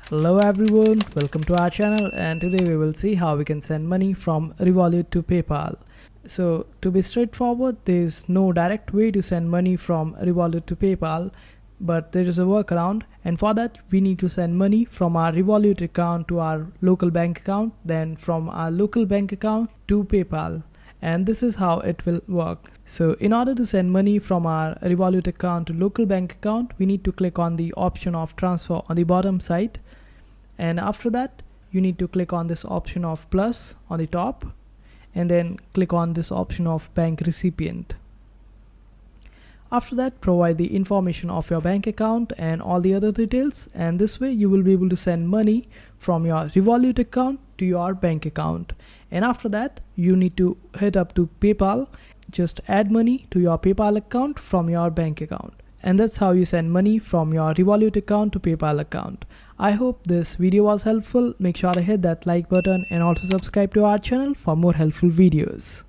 Hello everyone, welcome to our channel, and today we will see how we can send money from Revolut to PayPal. So to be straightforward, there is no direct way to send money from Revolut to PayPal, but there is a workaround, and for that we need to send money from our Revolut account to our local bank account, then from our local bank account to PayPal. And this is how it will work. So in order to send money from our Revolut account to local bank account, we need to click on the option of transfer on the bottom side, and after that you need to click on this option of plus on the top, and then click on this option of bank recipient. After that, provide the information of your bank account and all the other details, and this way you will be able to send money from your Revolut account to your bank account. And after that, you need to head up to PayPal, just add money to your PayPal account from your bank account. And that's how you send money from your Revolut account to PayPal account. I hope this video was helpful. Make sure to hit that like button and also subscribe to our channel for more helpful videos.